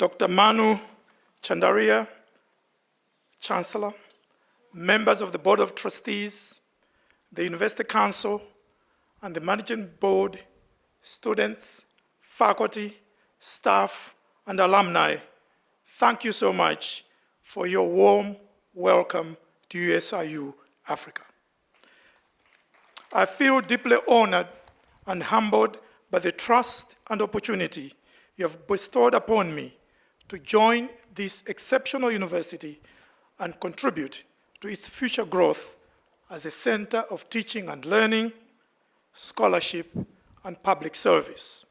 Dr. Manu Chandaria, Chancellor, members of the Board of Trustees, the University Council, and the Managing Board, students, faculty, staff, and alumni, thank you so much for your warm welcome to USIU Africa. I feel deeply honored and humbled by the trust and opportunity you have bestowed upon me to join this exceptional university and contribute to its future growth as a center of teaching and learning, scholarship, and public service.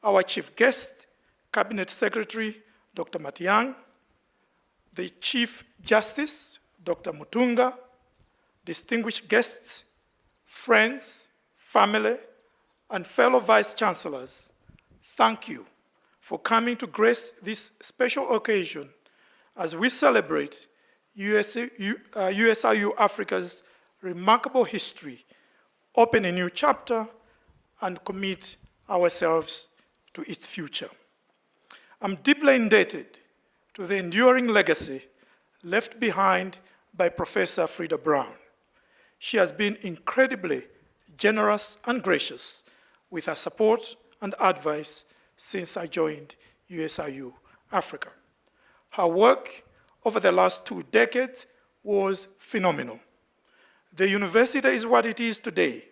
Our chief guest, Cabinet Secretary, Dr. Matiang, the Chief Justice, Dr. Mutunga, distinguished guests, friends, family, and fellow Vice Chancellors, thank you for coming to grace this special occasion as we celebrate USIU Africa's remarkable history, open a new chapter, and commit ourselves to its future. I'm deeply indebted to the enduring legacy left behind by Professor Frida Brown. She has been incredibly generous and gracious with her support and advice since I joined USIU Africa. Her work over the last 2 decades was phenomenal. The university is what it is today,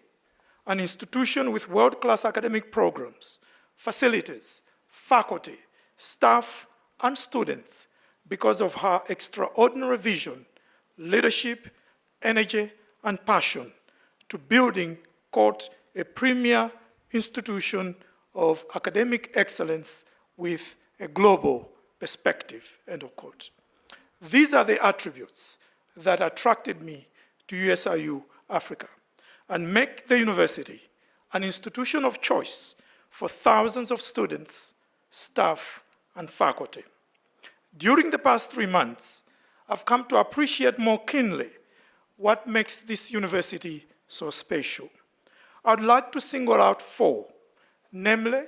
an institution with world-class academic programs, facilities, faculty, staff, and students because of her extraordinary vision, leadership, energy, and passion to building, quote, a premier institution of academic excellence with a global perspective, end of quote. These are the attributes that attracted me to USIU Africa and make the university an institution of choice for thousands of students, staff, and faculty. During the past 3 months, I've come to appreciate more keenly what makes this university so special. I'd like to single out 4, namely,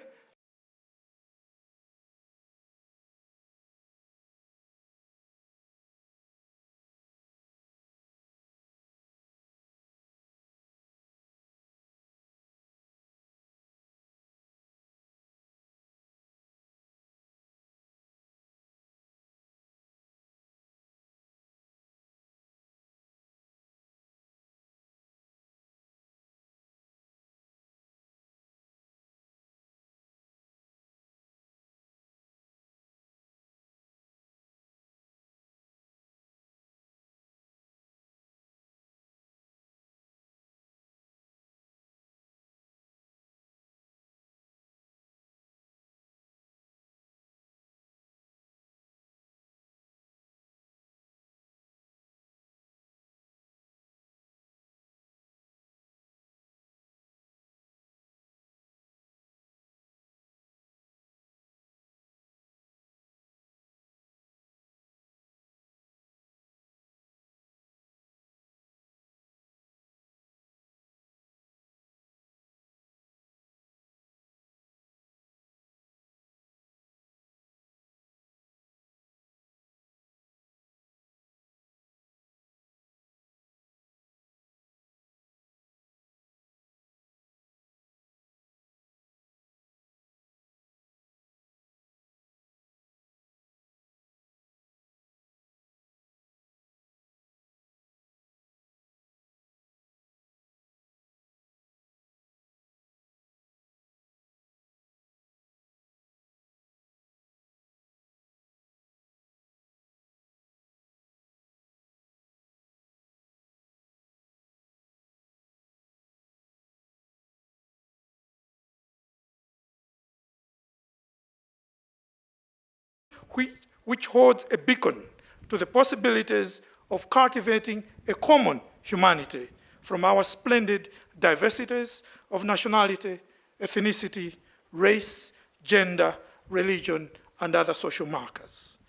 which holds a beacon to the possibilities of cultivating a common humanity from our splendid diversities of nationality, ethnicity, race, gender, religion, and other social markers.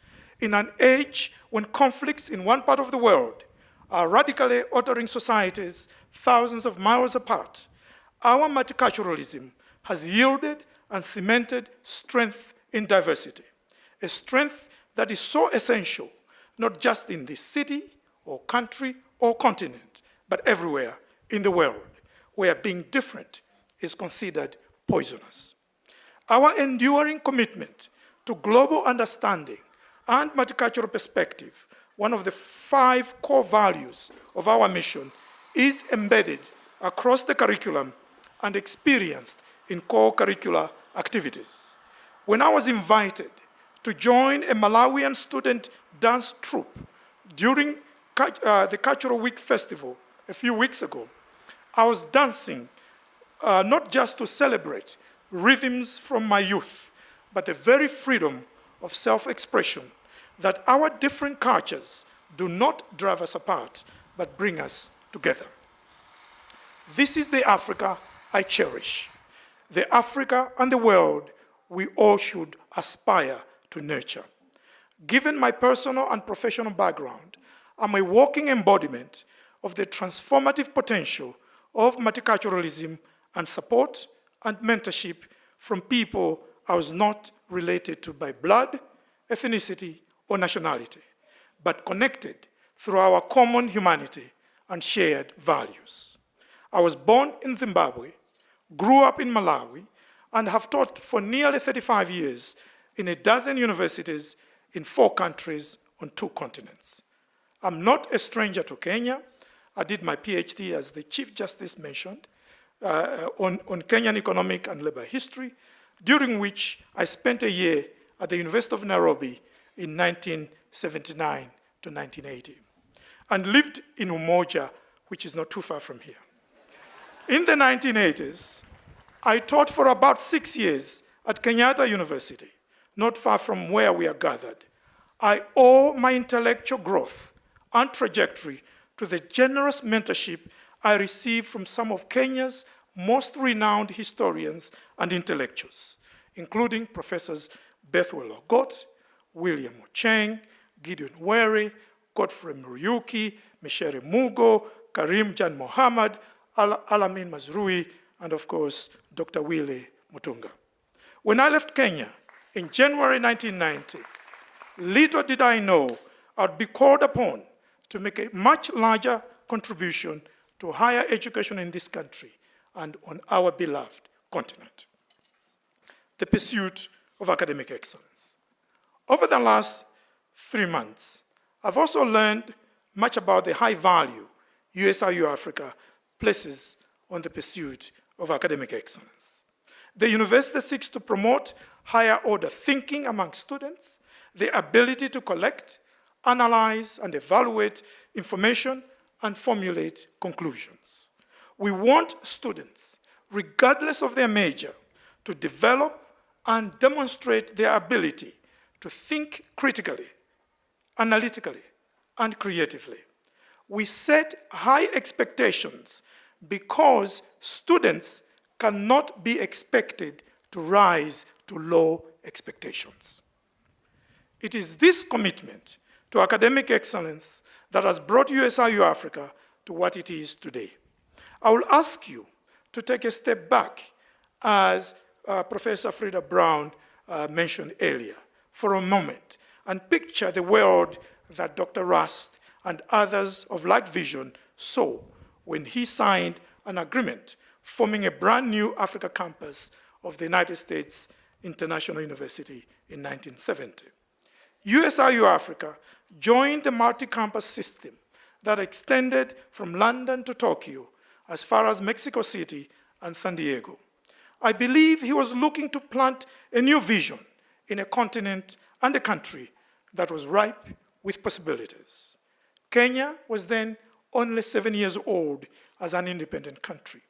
In an age when conflicts in one part of the world are radically altering societies thousands of miles apart, our multiculturalism has yielded and cemented strength in diversity, a strength that is so essential, not just in this city or country or continent, but everywhere in the world, where being different is considered poisonous. Our enduring commitment to global understanding and multicultural perspective, one of the 5 core values of our mission, is embedded across the curriculum and experienced in core curricular activities. When I was invited to join a Malawian student dance troupe during the Cultural Week Festival a few weeks ago, I was dancing not just to celebrate rhythms from my youth, but the very freedom of self-expression that our different cultures do not drive us apart, but bring us together. This is the Africa I cherish, the Africa and the world we all should aspire to nurture. Given my personal and professional background, I'm a walking embodiment of the transformative potential of multiculturalism and support and mentorship from people I was not related to by blood, ethnicity, or nationality, but connected through our common humanity and shared values. I was born in Zimbabwe, grew up in Malawi, and have taught for nearly 35 years in a dozen universities in 4 countries on 2 continents. I'm not a stranger to Kenya. I did my PhD, as the Chief Justice mentioned, on Kenyan economic and labor history, during which I spent a year at the University of Nairobi in 1979 to 1980, and lived in Umoja, which is not too far from here. In the 1980s, I taught for about 6 years at Kenyatta University, not far from where we are gathered. I owe my intellectual growth and trajectory to the generous mentorship I received from some of Kenya's most renowned historians and intellectuals, including Professors Bethwel Ogot, William Ocheng, Gideon Were, Godfrey Muriuki, Mishere Mugo, Karim Jan Mohammed, Alamin Mazrui, and of course, Dr. Willie Mutunga. When I left Kenya in January 1990, little did I know I'd be called upon to make a much larger contribution to higher education in this country and on our beloved continent: the pursuit of academic excellence. Over the last 3 months, I've also learned much about the high value USIU Africa places on the pursuit of academic excellence. The university seeks to promote higher order thinking among students, the ability to collect, analyze, and evaluate information and formulate conclusions. We want students, regardless of their major, to develop and demonstrate their ability to think critically, analytically, and creatively. We set high expectations because students cannot be expected to rise to low expectations. It is this commitment to academic excellence that has brought USIU Africa to what it is today. I will ask you to take a step back, as Professor Frida Brown mentioned earlier, for a moment, and picture the world that Dr. Rust and others of like vision saw when he signed an agreement forming a brand new Africa campus of the United States International University in 1970. USIU Africa joined the multi-campus system that extended from London to Tokyo, as far as Mexico City and San Diego. I believe he was looking to plant a new vision in a continent and a country that was ripe with possibilities. Kenya was then only 7 years old as an independent country,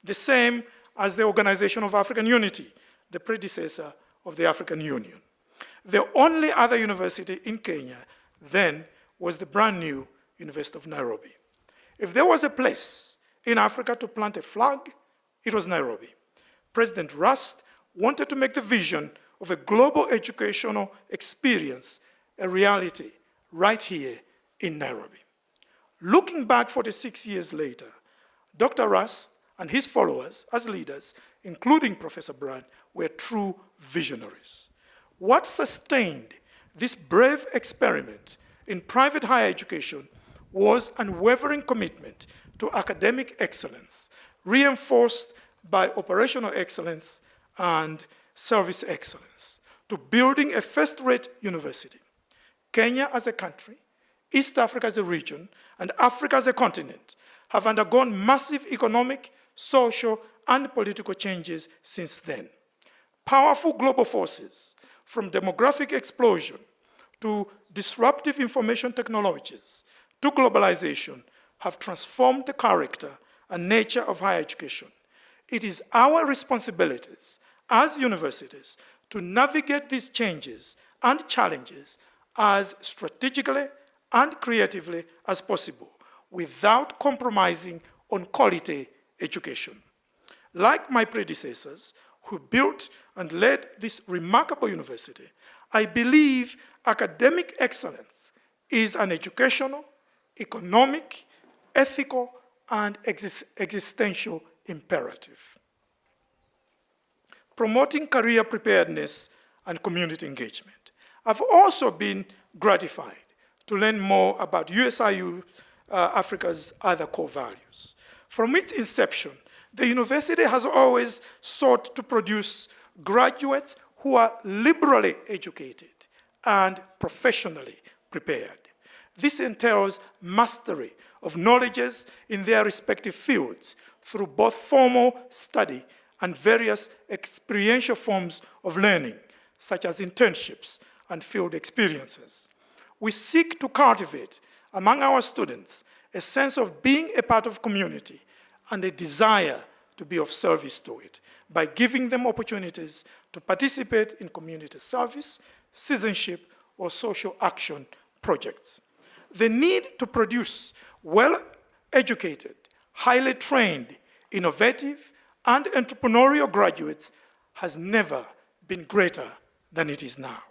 the same as the Organization of African Unity, the predecessor of the African Union. The only other university in Kenya then was the brand new University of Nairobi. If there was a place in Africa to plant a flag, it was Nairobi. President Rust wanted to make the vision of a global educational experience a reality right here in Nairobi. Looking back 46 years later, Dr. Rust and his followers as leaders, including Professor Brown, were true visionaries. What sustained This brave experiment in private higher education was unwavering commitment to academic excellence, reinforced by operational excellence and service excellence, to building a first-rate university. Kenya as a country, East Africa as a region, and Africa as a continent have undergone massive economic, social, and political changes since then. Powerful global forces, from demographic explosion to disruptive information technologies to globalization, have transformed the character and nature of higher education. It is our responsibilities as universities to navigate these changes and challenges as strategically and creatively as possible without compromising on quality education. Like my predecessors who built and led this remarkable university, I believe academic excellence is an educational, economic, ethical, and existential imperative. Promoting career preparedness and community engagement. I've also been gratified to learn more about USIU Africa's other core values. From its inception, the university has always sought to produce graduates who are liberally educated and professionally prepared. This entails mastery of knowledges in their respective fields through both formal study and various experiential forms of learning, such as internships and field experiences. We seek to cultivate among our students a sense of being a part of community and a desire to be of service to it by giving them opportunities to participate in community service, citizenship, or social action projects. The need to produce well-educated, highly trained, innovative, and entrepreneurial graduates has never been greater than it is now.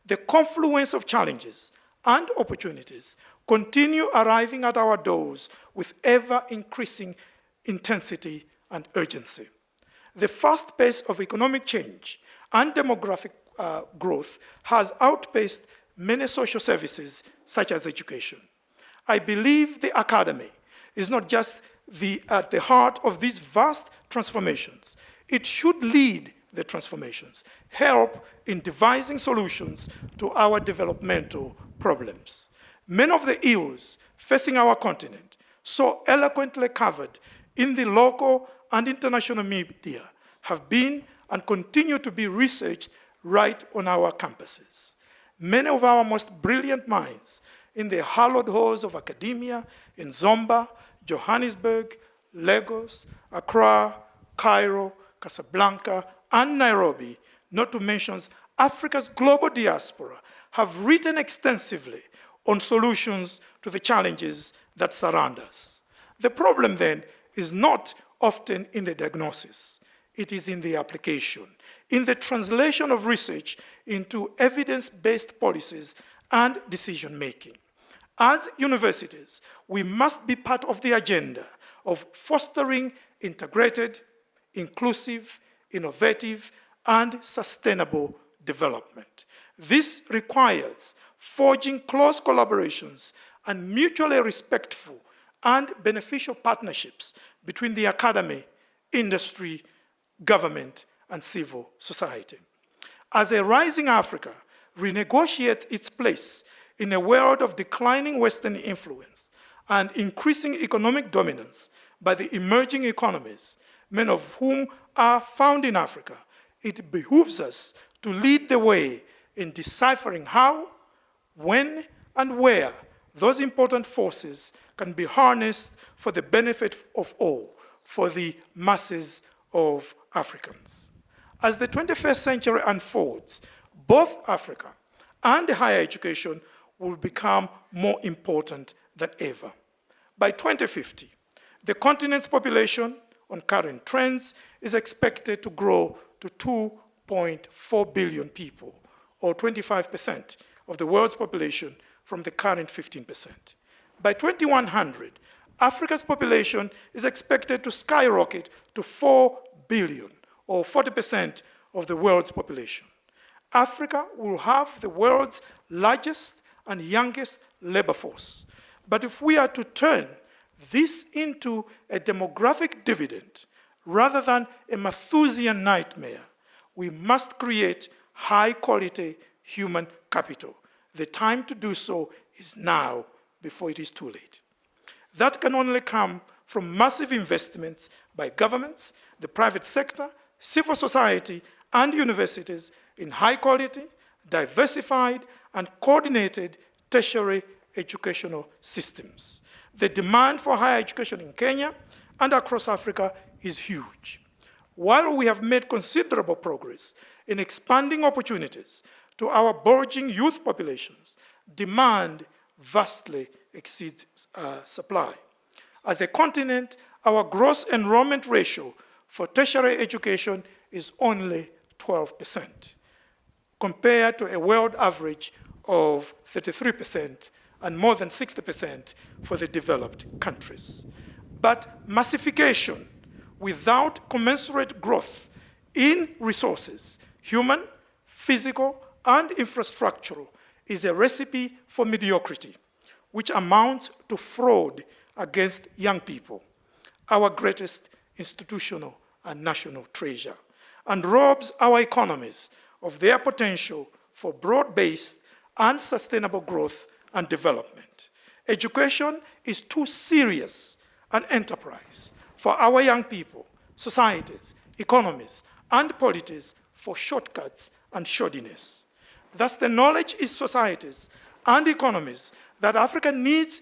The confluence of challenges and opportunities continue arriving at our doors with ever-increasing intensity and urgency. The fast pace of economic change and demographic growth has outpaced many social services, such as education. I believe the academy is not just at the heart of these vast transformations. It should lead the transformations, help in devising solutions to our developmental problems. Many of the ills facing our continent, so eloquently covered in the local and international media, have been and continue to be researched right on our campuses. Many of our most brilliant minds in the hallowed halls of academia in Zomba, Johannesburg, Lagos, Accra, Cairo, Casablanca, and Nairobi, not to mention Africa's global diaspora, have written extensively on solutions to the challenges that surround us. The problem then is not often in the diagnosis. It is in the application, in the translation of research into evidence-based policies and decision-making. As universities, we must be part of the agenda of fostering integrated, inclusive, innovative, and sustainable development. This requires forging close collaborations and mutually respectful and beneficial partnerships between the academy, industry, government, and civil society. As a rising Africa renegotiates its place in a world of declining Western influence and increasing economic dominance by the emerging economies, many of whom are found in Africa, it behooves us to lead the way in deciphering how, when, and where those important forces can be harnessed for the benefit of all, for the masses of Africans. As the 21st century unfolds, both Africa and higher education will become more important than ever. By 2050, the continent's population, on current trends, is expected to grow to 2.4 billion people, or 25% of the world's population from the current 15%. By 2100, Africa's population is expected to skyrocket to 4 billion, or 40% of the world's population. Africa will have the world's largest and youngest labor force. But if we are to turn this into a demographic dividend rather than a Malthusian nightmare, we must create high-quality human capital. The time to do so is now, before it is too late. That can only come from massive investments by governments, the private sector, civil society, and universities in high-quality, diversified, and coordinated tertiary educational systems. The demand for higher education in Kenya and across Africa is huge. While we have made considerable progress in expanding opportunities to our burgeoning youth populations, demand vastly exceeds supply. As a continent, our gross enrollment ratio for tertiary education is only 12%, compared to a world average of 33% and more than 60% for the developed countries. But massification without commensurate growth in resources, human, physical, and infrastructural, is a recipe for mediocrity, which amounts to fraud against young people, our greatest institutional and national treasure, and robs our economies of their potential for broad-based and sustainable growth and development. Education is too serious an enterprise for our young people, societies, economies, and polities for shortcuts and shoddiness. Thus, the knowledge is societies and economies that Africa needs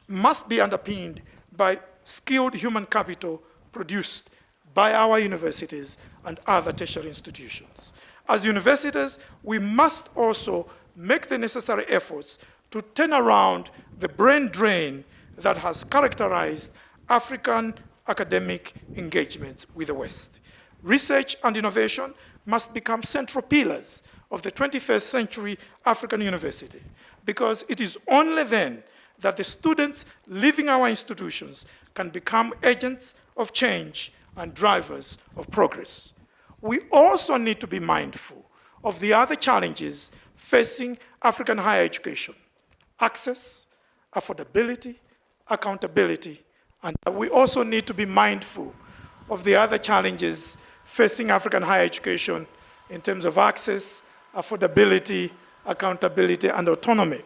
must be underpinned by skilled human capital produced by our universities and other tertiary institutions. As universities, we must also make the necessary efforts to turn around the brain drain that has characterized African academic engagements with the West. Research and innovation must become central pillars of the 21st century African university, because it is only then that the students leaving our institutions can become agents of change and drivers of progress. We also need to be mindful of the other challenges facing African higher education: access, affordability, accountability, and we also need to be mindful of the other challenges facing African higher education in terms of access, affordability, accountability, and autonomy.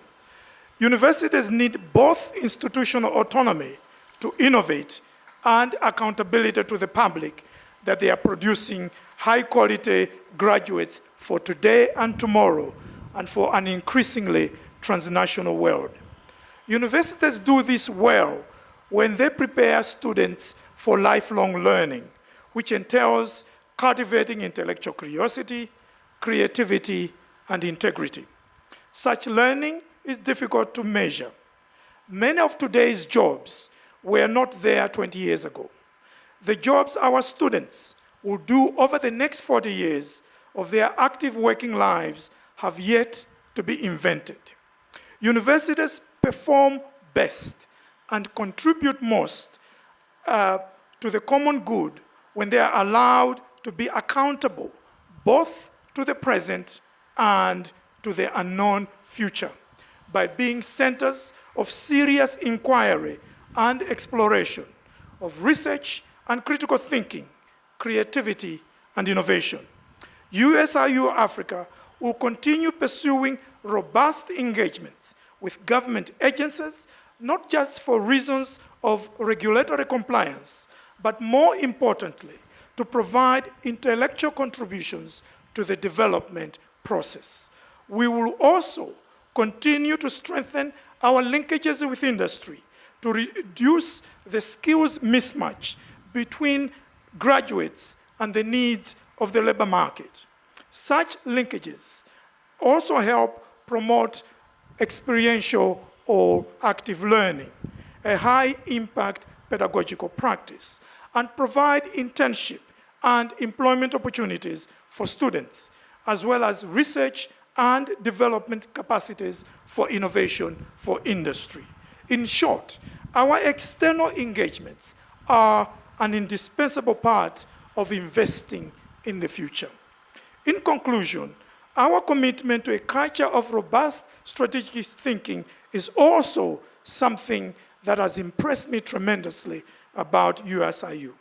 Universities need both institutional autonomy to innovate and accountability to the public that they are producing high-quality graduates for today and tomorrow, and for an increasingly transnational world. Universities do this well when they prepare students for lifelong learning, which entails cultivating intellectual curiosity, creativity, and integrity. Such learning is difficult to measure. Many of today's jobs were not there 20 years ago. The jobs our students will do over the next 40 years of their active working lives have yet to be invented. Universities perform best and contribute most to the common good when they are allowed to be accountable both to the present and to the unknown future, by being centers of serious inquiry and exploration, of research and critical thinking, creativity, and innovation. USIU Africa will continue pursuing robust engagements with government agencies, not just for reasons of regulatory compliance, but more importantly, to provide intellectual contributions to the development process. We will also continue to strengthen our linkages with industry to reduce the skills mismatch between graduates and the needs of the labor market. Such linkages also help promote experiential or active learning, a high-impact pedagogical practice, and provide internship and employment opportunities for students, as well as research and development capacities for innovation for industry. In short, our external engagements are an indispensable part of investing in the future. In conclusion, our commitment to a culture of robust strategic thinking is also something that has impressed me tremendously about USIU.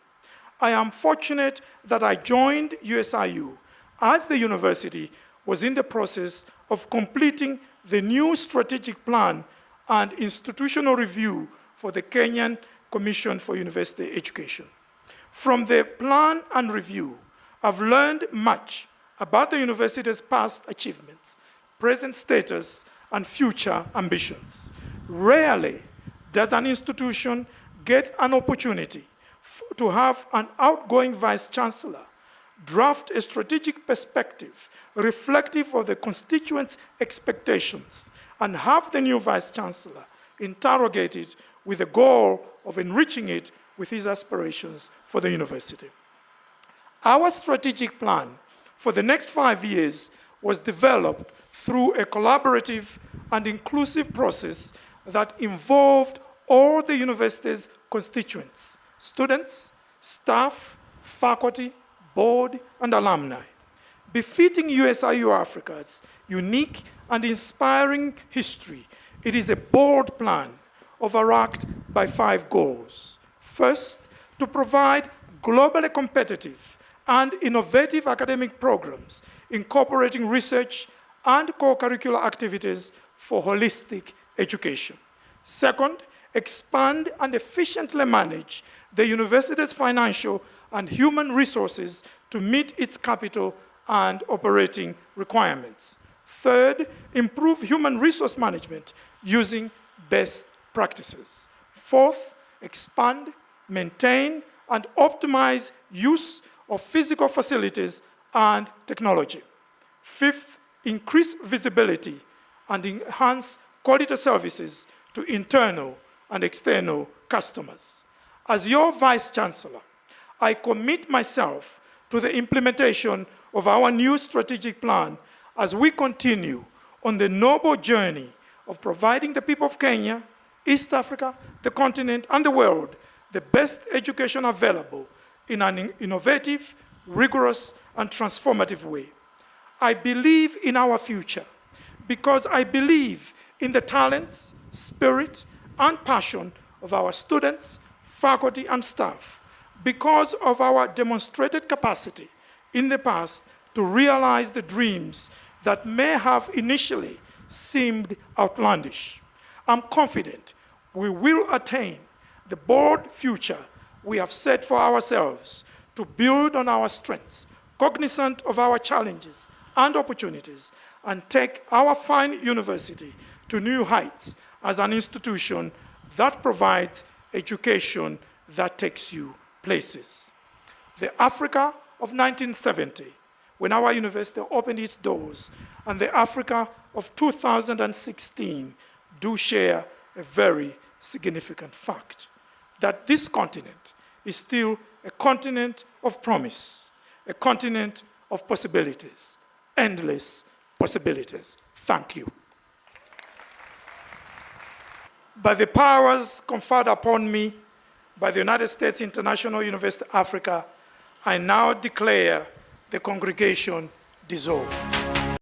I am fortunate that I joined USIU as the university was in the process of completing the new strategic plan and institutional review for the Kenyan Commission for University Education. From the plan and review, I've learned much about the university's past achievements, present status, and future ambitions. Rarely does an institution get an opportunity to have an outgoing vice-chancellor draft a strategic perspective reflective of the constituents' expectations and have the new vice-chancellor interrogate it with the goal of enriching it with his aspirations for the university. Our strategic plan for the next 5 years was developed through a collaborative and inclusive process that involved all the university's constituents, students, staff, faculty, board, and alumni. Befitting USIU Africa's unique and inspiring history, it is a bold plan overarched by 5 goals. First, to provide globally competitive and innovative academic programs incorporating research and co-curricular activities for holistic education. Second, expand and efficiently manage the university's financial and human resources to meet its capital and operating requirements. Third, improve human resource management using best practices. Fourth, expand, maintain, and optimize use of physical facilities and technology. Fifth, increase visibility and enhance quality services to internal and external customers. As your Vice-Chancellor, I commit myself to the implementation of our new strategic plan as we continue on the noble journey of providing the people of Kenya, East Africa, the continent, and the world the best education available in an innovative, rigorous, and transformative way. I believe in our future because I believe in the talents, spirit, and passion of our students, faculty, and staff, because of our demonstrated capacity in the past to realize the dreams that may have initially seemed outlandish. I'm confident we will attain the bold future we have set for ourselves to build on our strengths, cognizant of our challenges and opportunities, and take our fine university to new heights as an institution that provides education that takes you places. The Africa of 1970, when our university opened its doors, and the Africa of 2016 do share a very significant fact, that this continent is still a continent of promise, a continent of possibilities, endless possibilities. Thank you. By the powers conferred upon me by the United States International University Africa, I now declare the congregation dissolved.